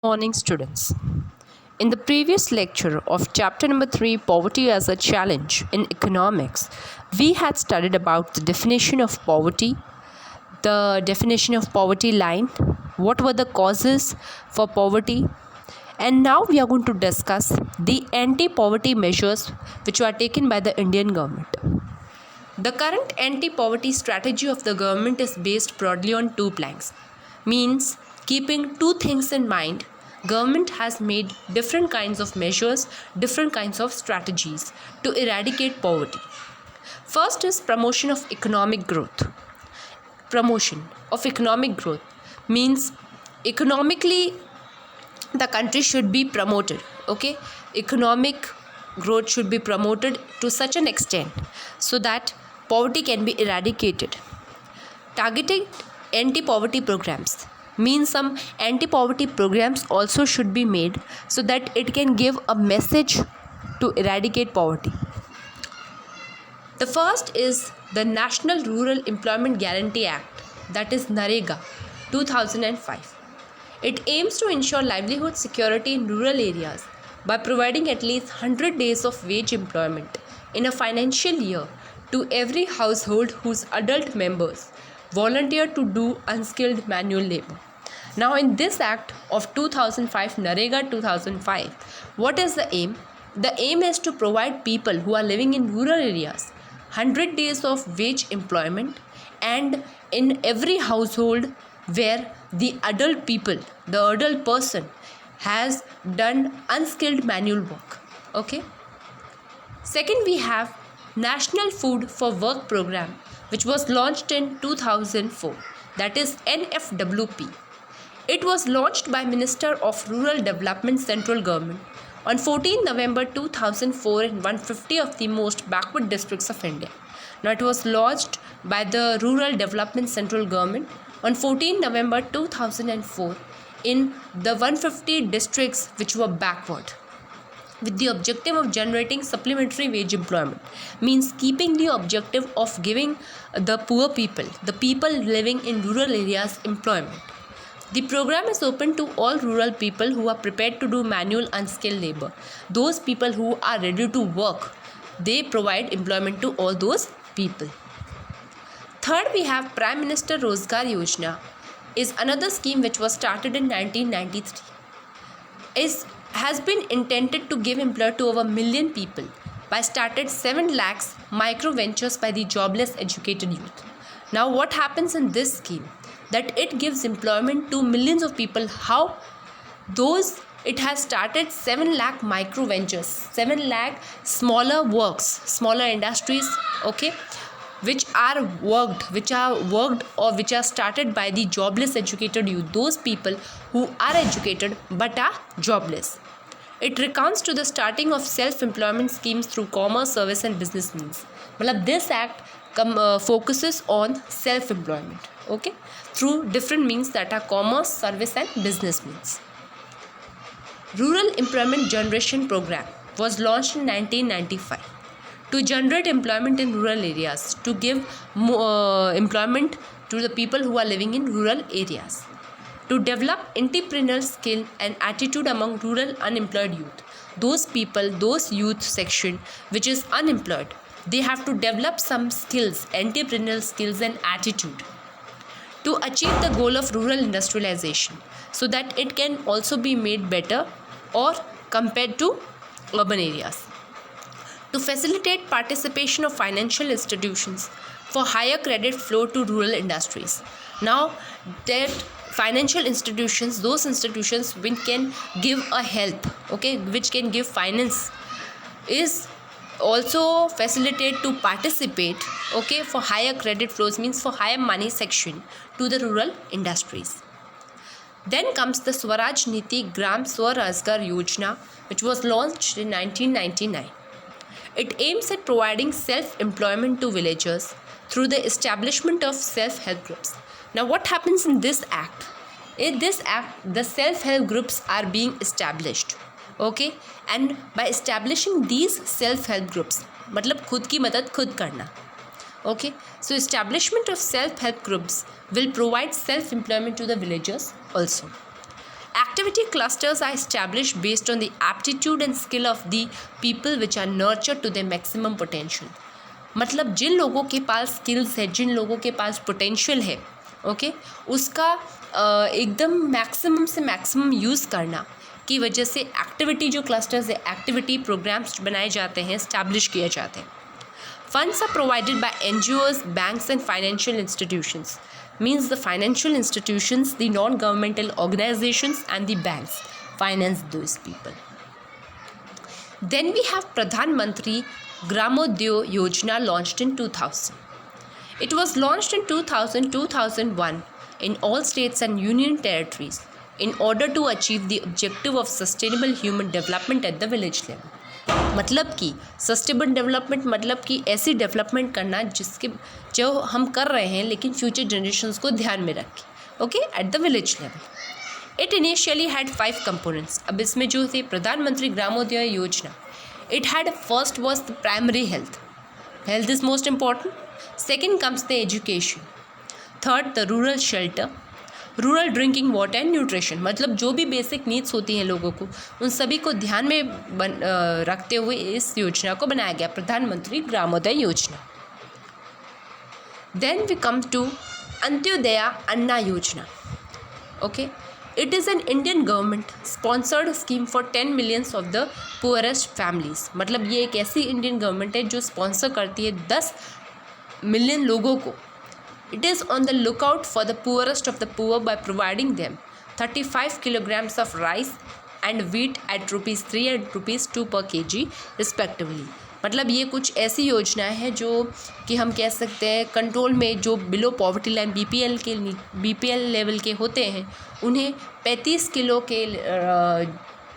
Morning, students. In the previous lecture of chapter number 3, Poverty as a Challenge in Economics, we had studied about the definition of poverty, the definition of poverty line, what were the causes for poverty, and now we are going to discuss the anti poverty measures which were taken by the Indian government. The current anti poverty strategy of the government is based broadly on two planks, means keeping two things in mind. Government has made different kinds of measures, different kinds of strategies to eradicate poverty. First is promotion of economic growth. Promotion of economic growth means economically the country should be promoted. Okay, economic growth should be promoted to such an extent so that poverty can be eradicated. Targeting anti-poverty programs means some anti-poverty programs also should be made so that it can give a message to eradicate poverty. The first is the National Rural Employment Guarantee Act, that is NREGA 2005. It aims to ensure livelihood security in rural areas by providing at least 100 days of wage employment in a financial year to every household whose adult members volunteer to do unskilled manual labor. Now, in this Act of 2005, NREGA 2005, what is the aim? The aim is to provide people who are living in rural areas 100 days of wage employment, and in every household where the adult people, the adult person has done unskilled manual work. Okay. Second, we have National Food for Work program, which was launched in 2004, that is NFWP. It was launched by Minister of Rural Development Central Government on 14 November 2004 in 150 of the most backward districts of India. Now, it was launched by the Rural Development Central Government on 14 November 2004 in the 150 districts which were backward, with the objective of generating supplementary wage employment, means keeping the objective of giving the poor people, the people living in rural areas, employment. The program is open to all rural people who are prepared to do manual unskilled labor. Those people who are ready to work, they provide employment to all those people. Third, we have Prime Minister Rozgar Yojana, is another scheme which was started in 1993. Has been intended to give employment to over 1 million people by started 7 lakhs micro ventures by the jobless educated youth. Now, what happens in this scheme? That it gives employment to millions of people. How? It has started 7 lakh micro ventures, 7 lakh smaller works, smaller industries, okay, which are worked or which are started by the jobless educated youth, those people who are educated but are jobless. It recounts to the starting of self-employment schemes through commerce, service and business means. This act focuses on self-employment, okay, through different means that are commerce, service and business means. Rural Employment Generation Program was launched in 1995 to generate employment in rural areas, to give employment to the people who are living in rural areas, to develop entrepreneurial skill and attitude among rural unemployed youth. Those people, those youth section which is unemployed, they have to develop some skills, entrepreneurial skills and attitude to achieve the goal of rural industrialization, so that it can also be made better or compared to urban areas. To facilitate participation of financial institutions for higher credit flow to rural industries. Now, that financial institutions, those institutions which can give a help, okay, which can give finance, is also facilitate to participate, okay, for higher credit flows, means for higher money section to the rural industries. Then comes the Swaraj Niti Gram Swarajgar Yojana, which was launched in 1999. It aims at providing self-employment to villagers through the establishment of self-help groups. Now, what happens in this act? In this act, the self-help groups are being established, okay, and by establishing these self-help groups, मतलब खुद की मदद खुद करना, okay, so establishment of self-help groups will provide self-employment to the villagers also. Activity clusters are established based on the aptitude and skill of the people which are nurtured to their maximum potential. मतलब जिन लोगों के पास skills है, जिन लोगों के पास potential है, okay, उसका एकदम maximum से मैक्सिमम यूज़ करना की वजह से एक्टिविटी जो क्लस्टर्स है, एक्टिविटी प्रोग्राम्स बनाए जाते हैं, इस्टेब्लिश किए जाते हैं. Funds are provided by NGOs, banks and financial institutions. Means the financial institutions, the non-governmental organizations and the banks finance those people. Then we have Pradhan Mantri Gramodyog Yojana launched in 2000. It was launched in 2000-2001 in all states and union territories in order to achieve the objective of sustainable human development at the village level. मतलब कि sustainable development मतलब कि ऐसी development करना जिसके जो हम कर रहे हैं लेकिन फ्यूचर जनरेशन्स को ध्यान में रखें, okay, at the village level. It initially had 5 components. अब इसमें जो थे प्रधानमंत्री ग्रामोदय योजना, it had first was the primary health is most important. Second comes the education. Third the rural shelter, rural drinking water and nutrition. मतलब जो भी basic needs होती हैं लोगों को, उन सभी को ध्यान में रखते हुए इस योजना को बनाया गया, Pradhanmantri Gramodaya Yojana. Then we come to Antyodaya Anna Yojana. Okay, it is an Indian government sponsored scheme for 10 millions of the poorest families. मतलब ये एक ऐसी इंडियन गवर्नमेंट है जो स्पॉन्सर करती है 10 मिलियन लोगों को. It is on the lookout for the poorest of the poor by providing them 35 kilograms of rice and wheat at ₹3 and ₹2 per kg respectively. मतलब ये कुछ ऐसी योजनाएं हैं जो कि हम कह सकते हैं कंट्रोल में जो below poverty line BPL level के होते हैं उन्हें 35 किलो के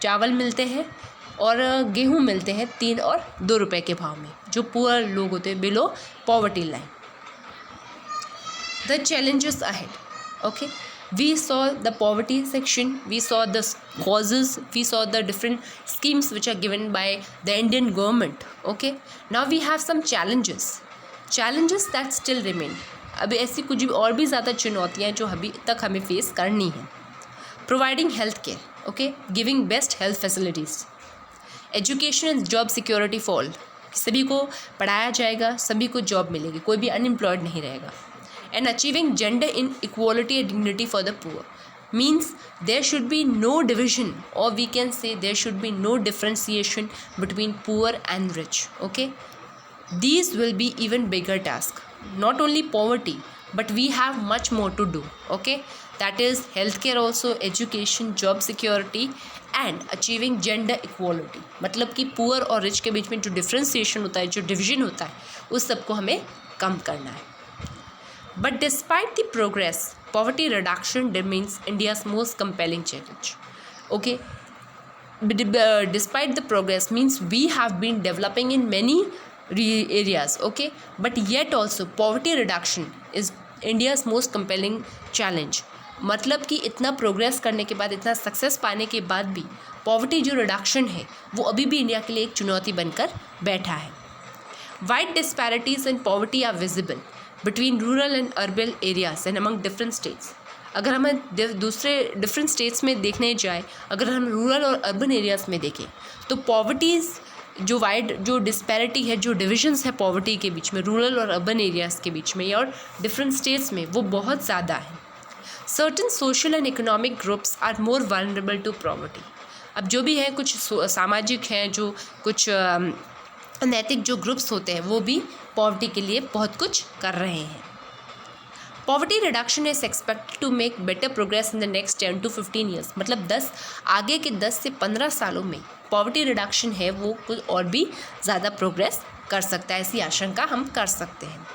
चावल मिलते हैं और गेहूँ मिलते हैं 3 और 2 रुपये के भाव में, जो पुअर लोग होते हैं below poverty line. The challenges ahead. Okay, we saw the poverty section, we saw the causes, we saw the different schemes which are given by the Indian government. Okay, now we have some challenges that still remain. अभी ऐसी कुछ भी और भी ज़्यादा चुनौतियाँ जो अभी तक हमें फेस करनी है. Providing health care, okay, giving best health facilities, education and job security for all. सभी को पढ़ाया जाएगा, सभी को जॉब मिलेगी, कोई भी अनएम्प्लॉयड नहीं रहेगा. And achieving gender inequality and dignity for the poor means there should be no division, or we can say there should be no differentiation between poor and rich. Okay, these will be even bigger task. Not only poverty, but we have much more to do. Okay, that is healthcare also, education, job security and achieving gender equality. मतलब कि poor और rich के बीच में जो differentiation होता है, जो division होता है, उस सब को हमें कम करना है. But despite the progress, poverty reduction remains India's most compelling challenge. Okay, despite the progress means we have been developing in many areas. Okay, but yet also poverty reduction is India's most compelling challenge. मतलब कि इतना progress करने के बाद, इतना success पाने के बाद भी पॉवर्टी जो रिडक्शन है वो अभी भी इंडिया के लिए एक चुनौती बनकर बैठा है. Wide disparities in poverty are visible between rural and urban areas and among different states. अगर हमें दूसरे डिफरेंट स्टेट्स में देखने जाए, अगर हम रूरल और अर्बन एरियाज़ में देखें तो पॉवर्टीज़ जो वाइड जो डिस्पैरिटी है, जो डिविजन्स है पॉवर्टी के बीच में, रूरल और अर्बन एरियाज़ के बीच में और डिफरेंट स्टेट्स में, वो बहुत ज़्यादा है. Certain social and economic groups are more vulnerable to poverty. अब जो भी है, कुछ सामाजिक हैं, जो कुछ नैतिक जो ग्रुप्स होते हैं वो भी पॉवर्टी के लिए बहुत कुछ कर रहे हैं. Poverty reduction is expected to make better progress in the next 10 to 15 years. मतलब आगे के 10 से 15 सालों में पॉवर्टी रिडक्शन है वो कुछ और भी ज़्यादा प्रोग्रेस कर सकता है, ऐसी आशंका हम कर सकते हैं.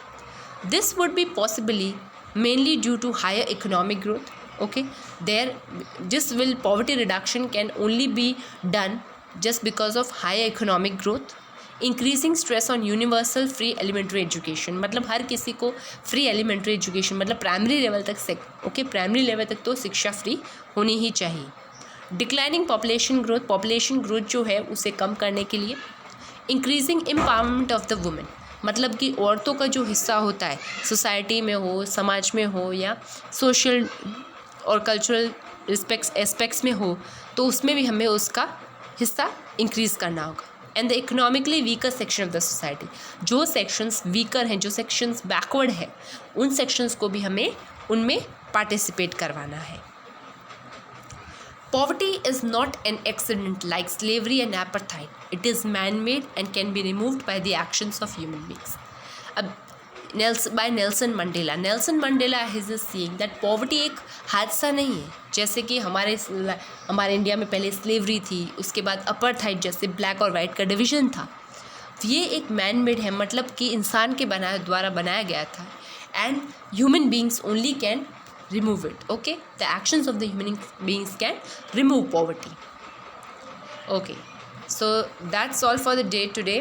This would be possibly mainly due to higher economic growth. Okay, this poverty reduction can only be done just because of higher economic growth. Increasing stress on universal free elementary education. मतलब हर किसी को free elementary education, मतलब primary level तक primary level तक तो शिक्षा free होनी ही चाहिए. डिक्लाइनिंग पॉपुलेशन ग्रोथ जो है उसे कम करने के लिए. Increasing empowerment of the women. मतलब कि औरतों का जो हिस्सा होता है सोसाइटी में हो, समाज में हो या सोशल और कल्चरल एस्पेक्ट्स में हो तो उसमें भी हमें उसका हिस्सा इंक्रीज़ करना होगा। And the economically weaker section of the society, जो सेक्शंस वीकर हैं, जो सेक्शंस बैकवर्ड है, उन सेक्शंस को भी हमें उनमें पार्टिसिपेट करवाना है। Poverty is not an accident like slavery and apartheid. It is man-made and can be removed by the actions of human beings. अब Nelson Mandela has seeing that poverty एक हादसा नहीं है, जैसे कि हमारे इंडिया में पहले स्लेवरी थी, उसके बाद अपार्थाइड जैसे ब्लैक और वाइट का डिवीज़न था। ये एक मैन मेड है, मतलब कि इंसान के द्वारा बनाया गया था, and human beings only can remove it. Okay, the actions of the human beings can remove poverty. Okay, so that's all for the day today.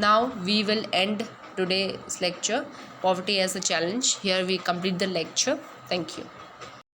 Now we will end today's lecture, poverty as a challenge. Here we complete the lecture. Thank you.